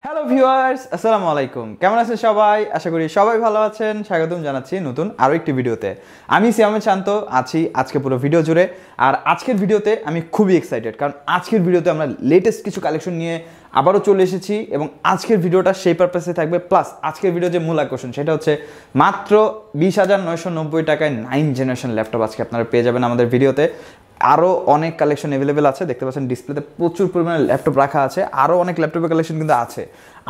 Hello viewers, আসসালামু আলাইকুম। কেমন আছেন সবাই? আশা করি সবাই ভালো আছেন। স্বাগতম জানাচ্ছি নতুন আরও একটি ভিডিওতে। আমি সিয়ামে শান্ত আছি আজকে পুরো ভিডিও জুড়ে। আর আজকের ভিডিওতে আমি খুবই এক্সাইটেড, কারণ আজকের ভিডিওতে আমরা লেটেস্ট কিছু কালেকশন নিয়ে আবারও চলে এসেছি এবং আজকের ভিডিওটা সেই পারপাসে থাকবে। প্লাস আজকের ভিডিও যে মূল আকর্ষণ সেটা হচ্ছে মাত্র 20,990 টাকায় 9th জেনারেশন ল্যাপটপ আজকে আপনারা পেয়ে যাবেন আমাদের ভিডিওতে। আরও অনেক কালেকশন অ্যাভেলেবেল আছে, দেখতে পাচ্ছেন ডিসপ্লেতে প্রচুর পরিমাণে ল্যাপটপ রাখা আছে। আরও অনেক ল্যাপটপের কালেকশন কিন্তু আছে।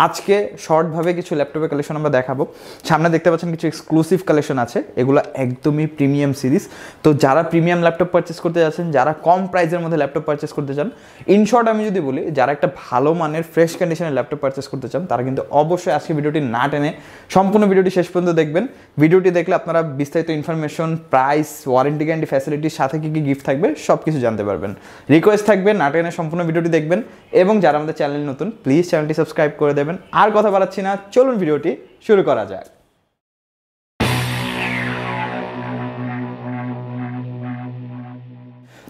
আজকে শর্টভাবে কিছু ল্যাপটপের কালেকশন আমরা দেখাবো। সামনে দেখতে পাচ্ছেন কিছু এক্সক্লুসিভ কালেকশন আছে, এগুলো একদমই প্রিমিয়াম সিরিজ। তো যারা প্রিমিয়াম ল্যাপটপ পারচেস করতে যাচ্ছেন, যারা কম প্রাইসের মধ্যে ল্যাপটপ পারচেস করতে চান, ইন শর্ট আমি যদি বলি যারা একটা ভালো মানের ফ্রেশ কন্ডিশনের ল্যাপটপ পারচেস করতে চান, তারা কিন্তু অবশ্যই আজকে ভিডিওটি না টেনে সম্পূর্ণ ভিডিওটি শেষ পর্যন্ত দেখবেন। ভিডিওটি দেখলে আপনারা বিস্তারিত ইনফরমেশন, প্রাইস, ওয়ারেন্টি গ্যারান্টি, ফ্যাসিলিটির সাথে কী কী গিফট থাকবে সব কিছু জানতে পারবেন। রিকোয়েস্ট থাকবে না টেনে সম্পূর্ণ ভিডিওটি দেখবেন এবং যারা আমাদের চ্যানেল নতুন প্লিজ চ্যানেলটি সাবস্ক্রাইব করে দেবেন। আর কথা বাড়াচ্ছি না, চলুন ভিডিওটি শুরু করা যাক।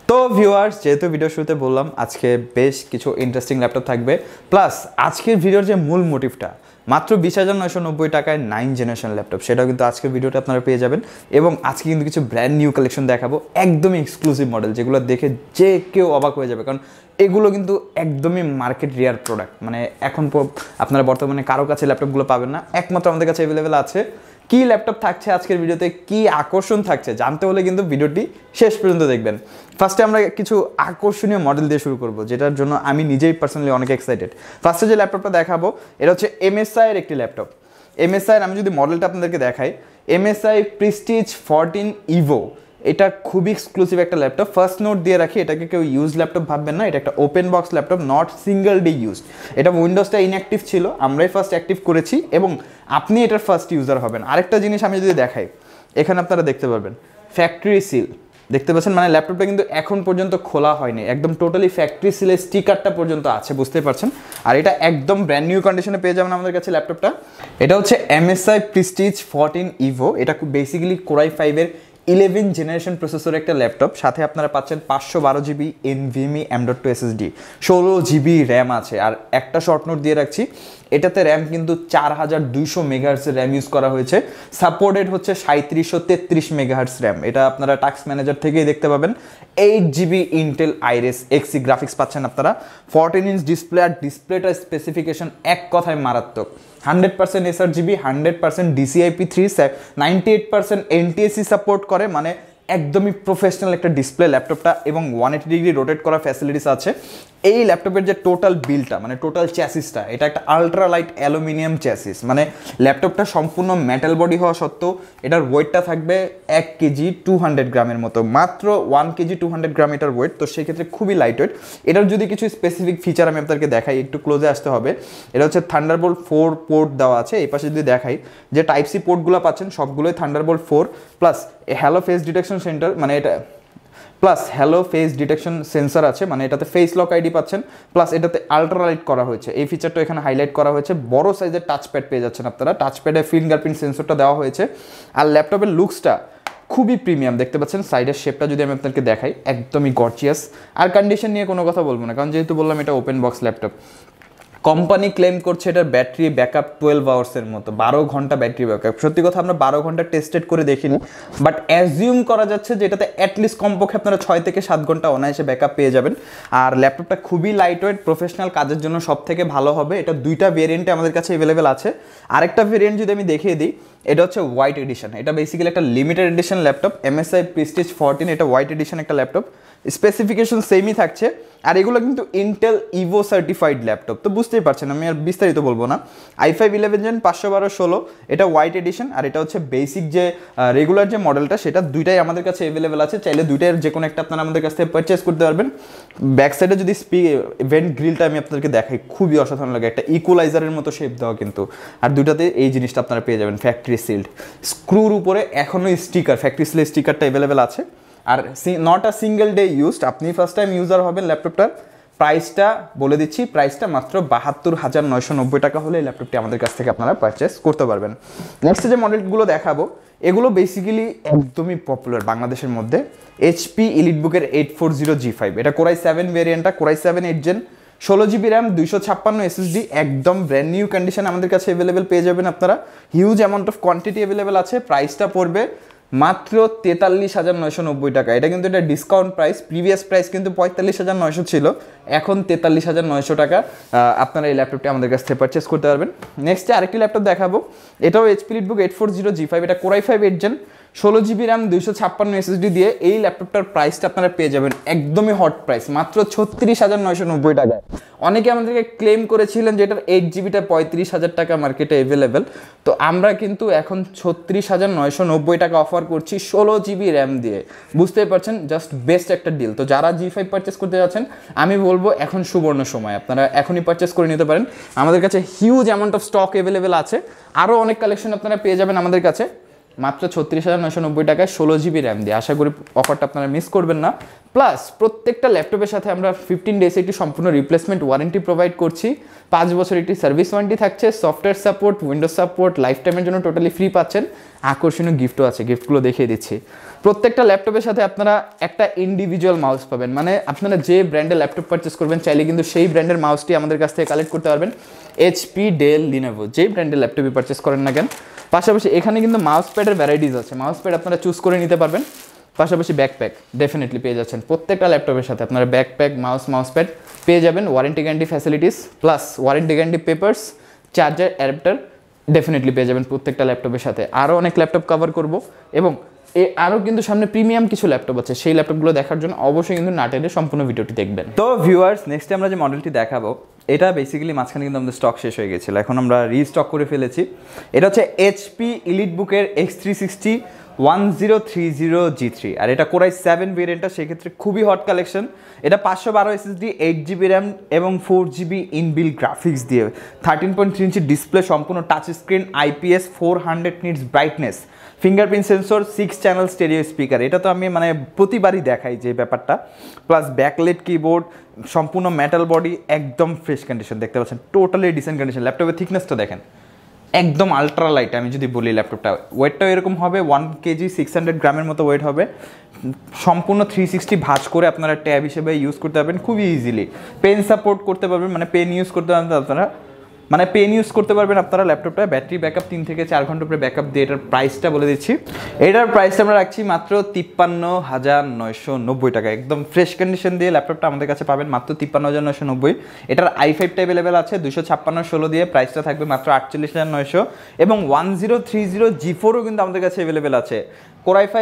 তো ভিউয়ার্স, যেহেতু ভিডিও শুরুতে বললাম আজকে বেশ কিছু ইন্টারেস্টিং ল্যাপটপ থাকবে, প্লাস আজকের ভিডিওর যে মূল মোটিভটা মাত্র 20,990 টাকায় 9th জেনারেশন ল্যাপটপ, সেটাও কিন্তু আজকের ভিডিওটা আপনারা পেয়ে যাবেন। এবং আজকে কিন্তু কিছু ব্র্যান্ড নিউ কালেকশন দেখাবো, একদমই এক্সক্লুসিভ মডেল, যেগুলো দেখে যে কেউ অবাক হয়ে যাবে, কারণ এগুলো কিন্তু একদমই মার্কেট রিয়ার প্রোডাক্ট। মানে এখন আপনারা বর্তমানে কারো কাছে ল্যাপটপগুলো পাবেন না, একমাত্র আমাদের কাছে অ্যাভেলেবেল আছে। কী ল্যাপটপ থাকছে আজকের ভিডিওতে, কী আকর্ষণ থাকছে জানতে হলে কিন্তু ভিডিওটি শেষ পর্যন্ত দেখবেন। ফার্স্টে আমরা কিছু আকর্ষণীয় মডেল দিয়ে শুরু করব, যেটার জন্য আমি নিজেই পার্সোনালি অনেক এক্সাইটেড। ফার্স্টে যে ল্যাপটপটা দেখাবো এটা হচ্ছে MSI এর একটি ল্যাপটপ। MSI এর আমি যদি মডেলটা আপনাদেরকে দেখাই, MSI প্রেস্টিজ 14 ইভো, এটা খুবই এক্সক্লুসিভ একটা ল্যাপটপ। ফার্স্ট নোট দিয়ে রাখি, এটাকে কেউ ইউজ ল্যাপটপ ভাববেন না, এটা একটা open box laptop, not single day used. এটা উইন্ডোজটা ইনঅ্যাক্টিভ ছিল, আমরাই ফার্স্ট অ্যাক্টিভ করেছি এবং আপনি এটার ফার্স্ট ইউজার হবেন। আরেকটা জিনিস আমি যদি দেখাই, এখানে আপনারা দেখতে পারবেন ফ্যাক্টরি সিল, দেখতে পাচ্ছেন, মানে ল্যাপটপটা কিন্তু এখন পর্যন্ত খোলা হয়নি, একদম টোটালি ফ্যাক্টরি সিলের স্টিকারটা পর্যন্ত আছে, বুঝতে পারছেন। আর এটা একদম ব্র্যান্ড নিউ কন্ডিশনে পেয়ে যাবেন আমাদের কাছে ল্যাপটপটা। এটা হচ্ছে MSI প্রেস্টিজ 14 ইভো, এটা খুব বেসিক্যালি কোরাই 5-এর 11 জেনারেশন প্রসেসর একটা ল্যাপটপ। সাথে আপনারা পাচ্ছেন 512 GB NVMe M.2 SSD, 16 GB RAM আছে। আর একটা শর্ট নোট দিয়ে রাখছি, এটাতে র্যাম কিন্তু 4200 মেগাহার্টসের র্যাম ইউজ করা হয়েছে। সাপোর্টেড হচ্ছে 3733 মেগাহার্টস র্যাম, এটা আপনারা টাস্ক ম্যানেজার থেকেই দেখতে পাবেন। 8 GB Intel iris Xe graphics পাচ্ছেন আপনারা। 14 ইঞ্চ ডিসপ্লে, আর ডিসপ্লেটার স্পেসিফিকেশন এক কথায় মারাত্মক। 100% sRGB, 100% DCI-P3, 98% NTSC সাপোর্ট করে, মানে একদমই প্রফেশনাল একটা ডিসপ্লে ল্যাপটপটা। এবং 180 ডিগ্রি রোটেট করা ফ্যাসিলিটিস আছে। এই ল্যাপটপের যে টোটাল বিলটা, মানে টোটাল চ্যাসিসটা, এটা একটা আলট্রা লাইট অ্যালুমিনিয়াম চ্যাসিস, মানে ল্যাপটপটা সম্পূর্ণ মেটাল বডি হওয়া সত্ত্বেও এটার ওয়েটটা থাকবে 1 কেজি 200 গ্রামের মতো, মাত্র 1 কেজি 200 গ্রাম এটার ওয়েট। তো সেক্ষেত্রে খুবই লাইট ওয়েট। এটার যদি কিছু স্পেসিফিক ফিচার আমি আপনাদেরকে দেখাই, একটু ক্লোজে আসতে হবে। এটা হচ্ছে থান্ডারবোল্ট 4 পোর্ট দেওয়া আছে। এই পাশে যদি দেখাই, যে টাইপ সি পোর্টগুলো পাচ্ছেন সবগুলোই Thunderbolt 4, plus hello face detection centre, মানে এটা plus hello face detection sensor আছে, মানে এটাতে ফেস লক আইডি পাচ্ছেন। প্লাস এটাতে আলট্রালাইট করা হয়েছে, এই ফিচারটা এখানে হাইলাইট করা হয়েছে। বড় সাইজের টাচপ্যাড পেয়ে যাচ্ছেন আপনারা, টাচপ্যাডে ফিঙ্গারপ্রিন্ট সেন্সরটা দেওয়া হয়েছে। আর ল্যাপটপের লুকসটা খুবই প্রিমিয়াম, দেখতে পাচ্ছেন। সাইডের শেপটা যদি আমি আপনাদেরকে দেখাই, একদমই গর্জিয়াস। আর কন্ডিশন নিয়ে কোনো কথা বলবো না, কারণ যেহেতু বললাম এটা open box laptop. Company claim করছে এটার ব্যাটারি ব্যাকআপ 12 আওয়ার্সের মতো, 12 ঘন্টা ব্যাটারি ব্যাকআপ। সত্যি কথা আমরা 12 ঘন্টা টেস্টেড করে দেখিনি, বাট অ্যাজিউম করা যাচ্ছে যে এটাতে অ্যাটলিস্ট কমপক্ষে আপনারা 6 থেকে 7 ঘন্টা অনায়াসে ব্যাকআপ পেয়ে যাবেন। আর ল্যাপটপটা খুবই লাইট ওয়েট, প্রফেশনাল কাজের জন্য সব থেকে ভালো হবে। এটা দুইটা ভেরিয়েন্টে আমাদের কাছে অ্যাভেলেবেল আছে। আরেকটা ভেরিয়েন্ট যদি আমি দেখিয়ে দিই, এটা হচ্ছে হোয়াইট এডিশন। এটা বেসিক্যালি একটা limited edition laptop, MSI Prestige 14, এটা হোয়াইট এডিশন একটা ল্যাপটপ। স্পেসিফিকেশন সেমই থাকছে। আর এগুলো কিন্তু ইন্টেল ইভো সার্টিফাইড ল্যাপটপ, তো বুঝতেই পারছেন, আমি আর বিস্তারিত বলবো না। i5 11 Gen 512/16, এটা হোয়াইট এডিশন। আর এটা হচ্ছে বেসিক যে রেগুলার যে মডেলটা, সেটা দুইটাই আমাদের কাছে অ্যাভেলেবেল আছে। চাইলে দুইটার যে কোনো একটা আপনারা আমাদের কাছ থেকে পারচেস করতে পারবেন। ব্যাক সাইডে যদি ভেন্ট গ্রিলটা আমি আপনাদেরকে দেখাই, খুবই অসাধারণ লাগে, একটা ইকুয়ালাইজারের মতো শেপ দেওয়া কিন্তু। আর দুইটাতে এই জিনিসটা আপনারা পেয়ে যাবেন, ফ্যাক্টরি সিল্ড। স্ক্রুর উপরে এখনও স্টিকার, ফ্যাক্টরি সিলের স্টিকারটা অ্যাভেলেবেল আছে। Are not a single day used, আপনি ফার্স্ট টাইম ইউজার হবেন ল্যাপটপটার। প্রাইসটা বলে দিচ্ছি, প্রাইসটা মাত্র 72,990 টাকা হলে এই ল্যাপটপটি আমাদের কাছ থেকে আপনারা পারচেস করতে পারবেন। নেক্সট যে মডেলগুলো দেখাবো, এগুলো বেসিক্যালি একদমই পপুলার বাংলাদেশের মধ্যে। HP EliteBook এর 840G5, এটা কোরাই 7 ভেরিয়েন্টটা, core i 7 8 Gen 16 GB RAM 256 SSD, একদম ব্র্যান্ড নিউ কন্ডিশন আমাদের কাছে অ্যাভেলেবেল পেয়ে যাবেন আপনারা। Huge amount of quantity available আছে। প্রাইসটা পড়বে মাত্র 43,990 টাকা। এটা কিন্তু এটা ডিসকাউন্ট প্রাইস, প্রিভিয়াস প্রাইস কিন্তু 45,900 ছিল, এখন 43,900 টাকা আপনারা এই ল্যাপটপটি আমাদের কাছ থেকে পারচেস করতে পারবেন। নেক্সটে আরেকটি ল্যাপটপ দেখাবো, এটাও এইচপি লিটবুক 840G5, এটা Core i5 8 Gen, 16 GB RAM 256 SSD দিয়ে এই ল্যাপটপটার প্রাইসটা আপনারা পেয়ে যাবেন একদমই হট প্রাইস, মাত্র 36,990 টাকায়। অনেকে আমাদেরকে ক্লেম করেছিলেন যে এটার 8 জিবিটা 35,000 টাকা মার্কেটে অ্যাভেলেবেল, তো আমরা কিন্তু এখন 36,990 টাকা অফার করছি 16 জিবি র্যাম দিয়ে। বুঝতেই পারছেন, জাস্ট বেস্ট একটা ডিল। তো যারা G5 পারচেস করতে যাচ্ছেন আমি বলবো এখন সুবর্ণ সময়, আপনারা এখনই পারচেস করে নিতে পারেন। আমাদের কাছে huge amount of stock available আছে, আরও অনেক কালেকশন আপনারা পেয়ে যাবেন আমাদের কাছে মাত্র 36,990 টাকায় 16 জিবি র্যাম দিয়ে। আশা করি অফারটা আপনারা মিস করবেন না। প্লাস প্রত্যেকটা ল্যাপটপের সাথে আমরা 15 ডেজে একটি সম্পূর্ণ রিপ্লেসমেন্ট ওয়ারেন্টি প্রোভাইড করছি, 5 বছর একটি সার্ভিস ওয়ারেন্টি থাকছে, software support, Windows support, life টাইমের জন্য টোটালি ফ্রি পাচ্ছেন। আকর্ষণীয় গিফটও আছে, গিফটগুলো দেখিয়ে দিচ্ছি। প্রত্যেকটা ল্যাপটপের সাথে আপনারা একটা ইন্ডিভিজুয়াল মাউস পাবেন, মানে আপনারা যে ব্র্যান্ডের ল্যাপটপ পারচেস করবেন চাইলে কিন্তু সেই ব্র্যান্ডের মাউসটি আমাদের কাছ থেকে কালেক্ট করতে পারবেন। এইচপি, ডেল, লিনোভো, যেই ব্র্যান্ডের ল্যাপটপই পারচেস করেন না কেন। পাশাপাশি এখানে কিন্তু মাউস প্যাডের ভ্যারাইটিস আছে, মাউস প্যাড আপনারা চুজ করে নিতে পারবেন। পাশাপাশি ব্যাকপ্যাক ডেফিনেটলি পেয়ে যাচ্ছেন, প্রত্যেকটা ল্যাপটপের সাথে আপনারা ব্যাকপ্যাক, মাউস প্যাড পেয়ে যাবেন। Warranty guarantee facilities plus warranty guarantee papers, charger, adapter definitely পেয়ে যাবেন প্রত্যেকটা ল্যাপটপের সাথে। আরও অনেক ল্যাপটপ কভার করব এবং আরও কিন্তু সামনে প্রিমিয়াম কিছু ল্যাপটপ আছে, সেই ল্যাপটপগুলো দেখার জন্য অবশ্যই কিন্তু না টেনে সম্পূর্ণ ভিডিওটি দেখবেন। তো ভিউয়ার্স, নেক্সট আমরা যে মডেলটি দেখাবো এটা বেসিক্যালি মাঝখানে কিন্তু আমাদের স্টক শেষ হয়ে গেছিলো, এখন আমরা রিস্টক করে ফেলেছি। এটা হচ্ছে এইচপি ইলিটবুকের X360 1030G3, আর এটা Core i7 ভেরিয়েন্টটা, সেক্ষেত্রে খুবই হট কালেকশন। এটা 512 এসএসডি, 8 জিবি র্যাম এবং 4 জিবি ইনবিল্ট গ্রাফিক্স দিয়ে, 13.3 ইঞ্চি ডিসপ্লে, সম্পূর্ণ touch screen, IPS, 400 nits brightness, fingerprint sensor, 6 channel stereo speaker. এটা তো আমি মানে প্রতিবারই দেখাই যে ব্যাপারটা। প্লাস ব্যাকলাইট কিবোর্ড, সম্পূর্ণ মেটাল বডি, একদম ফ্রেশ কন্ডিশন দেখতে পাচ্ছেন, টোটালি ডিসেন্ট কন্ডিশন। ল্যাপটপের থিকনেসটা দেখেন, একদম আলট্রা লাইট। আমি যদি বলি ল্যাপটপটা ওয়েটটাও এরকম হবে, 1 কেজি 600 গ্রামের মতো ওয়েট হবে। সম্পূর্ণ 360 ভাঁজ করে আপনারা ট্যাব হিসেবে ইউজ করতে পারবেন খুবই ইজিলি। পেন সাপোর্ট করতে পারবেন, মানে পেন ইউজ করতে পারবেন আপনারা, ল্যাপটপটা। ব্যাটারি ব্যাকআপ 3 থেকে 4 ঘন্টা পরে ব্যাকআপ দিয়ে। এটার প্রাইসটা বলে দিচ্ছি, এটার প্রাইসটা আমরা রাখছি মাত্র 53,990 টাকা। একদম ফ্রেশ কন্ডিশন দিয়ে ল্যাপটপটা আমাদের কাছে পাবেন মাত্র 53,990। এটার i5 টা অ্যাভেলেবেল আছে 256/16 দিয়ে, প্রাইসটা থাকবে মাত্র 48,900। এবং 1030G4ও কিন্তু আমাদের কাছে অ্যাভেলেবেল আছে, Core i5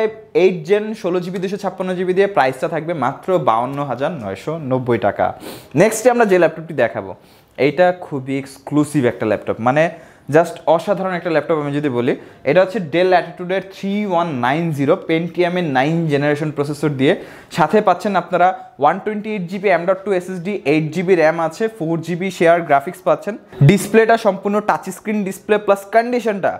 8 Gen 16 GB 256 GB দিয়ে, প্রাইসটা থাকবে মাত্র 52,990 টাকা। নেক্সটে আমরা যে ল্যাপটপটি দেখাবো এইটা খুবই এক্সক্লুসিভ একটা ল্যাপটপ, মানে জাস্ট অসাধারণ একটা ল্যাপটপ। আমি যদি বলি এটা হচ্ছে ডেল ল্যাটিটিউডের 3190 পেন্টিয়ামের 9 জেনারেশন প্রসেসর দিয়ে, সাথে পাচ্ছেন আপনারা 128GB M.2 SSD, 8 GB RAM আছে, 4 GB শেয়ার গ্রাফিক্স পাচ্ছেন। ডিসপ্লেটা সম্পূর্ণ টাচ স্ক্রিন ডিসপ্লে, প্লাস কন্ডিশনটা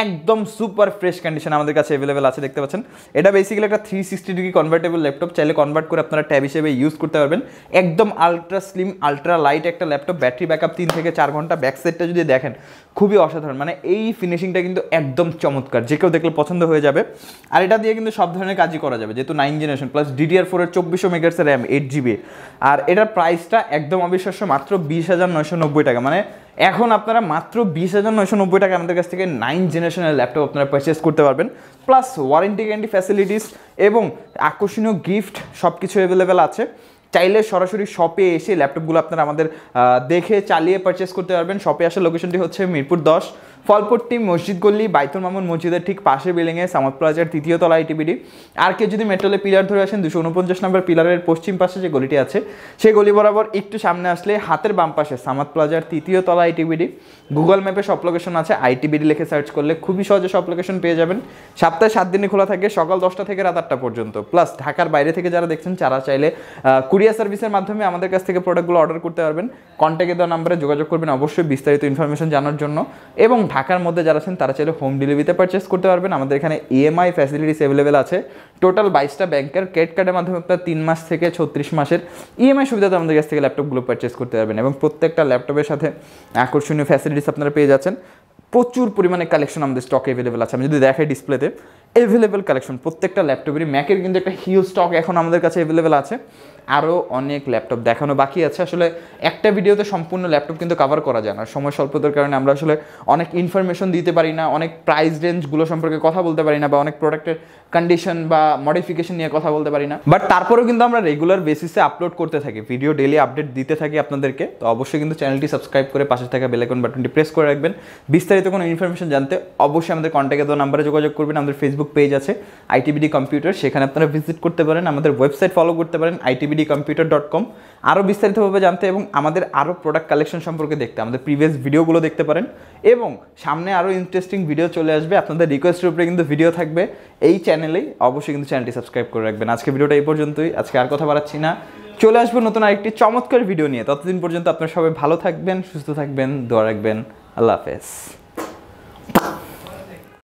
একদম সুপার ফ্রেশ কন্ডিশন আমাদের কাছে অ্যাভেলেবেল আছে, দেখতে পাচ্ছেন। এটা বেসিক্যালি একটা 360 ডিগ্রি কনভার্টেবল ল্যাপটপ, চাইলে কনভার্ট করে আপনারা ট্যাব হিসেবে ইউজ করতে পারবেন। একদম আলট্রা স্লিম, আলট্রা লাইট একটা ল্যাপটপ, ব্যাটারি ব্যাকআপ 3 থেকে 4 ঘন্টা। ব্যাক সাইডটা যদি দেখেন খুবই অসাধারণ, মানে এই ফিনিশিংটা কিন্তু একদম চমৎকার, যে কেউ দেখলে পছন্দ হয়ে যাবে। আর এটা দিয়ে কিন্তু সব ধরনের কাজই করা যাবে, যেহেতু 9 জেনারেশন, প্লাস DDR4 এর 2400 মেগাহার্টজ র্যাম, 8 GB। আর এটার প্রাইসটা একদম অবিশ্বাস্য, মাত্র 20,990 টাকা। মানে এখন আপনারা মাত্র 20,990 টাকা আমাদের কাছ থেকে 9 জেনারেশনের ল্যাপটপ আপনারা পারচেস করতে পারবেন, প্লাস ওয়ারেন্টি গ্যারান্টি ফ্যাসিলিটিস এবং আকর্ষণীয় গিফট সব কিছু অ্যাভেলেবেল আছে। চাইলে সরাসরি শপে এসে ল্যাপটপগুলো আপনারা আমাদের দেখে চালিয়ে পারচেস করতে পারবেন। শপে আসার লোকেশনটি হচ্ছে মিরপুর 10, ফলপট্টি মসজিদ গল্লি, বাইতুল মামুন মসজিদের ঠিক পাশে বিল্ডিংয়ে, সামাদ প্লাজার 3য় তলা ITBD। আর কেউ যদি মেট্রোলে পিলার ধরে আসেন 249 নম্বর পিলারের পশ্চিম পাশে যে গলিটি আছে সেই গলি বরাবর একটু সামনে আসলে হাতের বাম পাশে সামাদ প্লাজার 3য় তলা ITBD। গুগল ম্যাপে সব লোকেশন আছে, ITBD লিখে সার্চ করলে খুবই সহজে সব লোকেশন পেয়ে যাবেন। সপ্তাহে 7 দিনই খোলা থাকে, সকাল 10টা থেকে রাত 8টা পর্যন্ত। প্লাস ঢাকার বাইরে থেকে যারা দেখছেন তারা চাইলে কুরিয়ার সার্ভিসের মাধ্যমে আমাদের কাছ থেকে প্রোডাক্টগুলো অর্ডার করতে পারবেন। কন্ট্যাক্টে দেওয়া নাম্বারে যোগাযোগ করবেন অবশ্যই বিস্তারিত ইনফরমেশন জানার জন্য। এবং ঢাকার মধ্যে যারা আছেন তারা চাইলে হোম ডেলিভারিতে পারচেস করতে পারবেন। আমাদের এখানে EMI ফ্যাসিলিটিস অ্যাভেলেবেল আছে। টোটাল 22টা ব্যাংকের ক্রেডিট কার্ডের মাধ্যমে আপনার 3 মাস থেকে 36 মাসের EMI সুবিধাতে আমাদের কাছ থেকে ল্যাপটপগুলো পারচেস করতে পারবেন। এবং প্রত্যেকটা ল্যাপটপের সাথে আকর্ষণীয় ফ্যাসিলিটিস আপনারা পেয়ে যাচ্ছেন। প্রচুর পরিমাণে কালেকশন আমাদের স্টক অ্যাভেলেবেল আছে। আমি যদি দেখাই ডিসপ্লেতে, অ্যাভেলেবেল কালেকশন প্রত্যেকটা ল্যাপটপেরই। ম্যাকের কিন্তু একটা হিউজ স্টক এখন আমাদের কাছে অ্যাভেলেবেল আছে, আরও অনেক ল্যাপটপ দেখানো বাকি আছে। আসলে একটা ভিডিওতে সম্পূর্ণ ল্যাপটপ কিন্তু কভার করা যায় না, সময় স্বল্পতার কারণে আমরা আসলে অনেক ইনফরমেশন দিতে পারি না, অনেক প্রাইস রেঞ্জগুলো সম্পর্কে কথা বলতে পারি না, বা অনেক প্রোডাক্টের কন্ডিশন বা মডিফিকেশন নিয়ে কথা বলতে পারি না। বাট তারপরেও কিন্তু আমরা রেগুলার বেসিসে আপলোড করতে থাকি, ভিডিও ডেলি আপডেট দিতে থাকি আপনাদেরকে। তো অবশ্যই কিন্তু চ্যানেলটি সাবস্ক্রাইব করে পাশে থাকা বেল আইকন বাটনটি প্রেস করে রাখবেন। বিস্তারিত কোনো ইনফরমেশন জানতে অবশ্যই আমাদের কন্ট্যাক্টে দেওয়া নাম্বারে যোগাযোগ করবেন। আমাদের ফেসবুক পেজ আছে আইটিবিডি কম্পিউটার, সেখানে আপনারা ভিজিট করতে পারেন, আমাদের ওয়েবসাইট ফলো করতে পারেন itbdcomputer.com। আরও বিস্তারিতভাবে জানতে এবং আমাদের আরও প্রোডাক্ট কালেকশন সম্পর্কে দেখতে আমাদের প্রিভিয়াস ভিডিওগুলো দেখতে পারেন। এবং সামনে আরও ইন্টারেস্টিং ভিডিও চলে আসবে, আপনাদের রিকোয়েস্টের উপরে কিন্তু ভিডিও থাকবে এই চ্যানেলেই। অবশ্যই কিন্তু চ্যানেলটি সাবস্ক্রাইব করে রাখবেন। আজকে ভিডিওটা এই পর্যন্তই, আজকে আর কথা বাড়াচ্ছি না, চলে আসবো নতুন আরেকটি চমৎকার ভিডিও নিয়ে। ততদিন পর্যন্ত আপনারা সবাই ভালো থাকবেন, সুস্থ থাকবেন, দোয়া রাখবেন। আল্লাহ হাফেজ।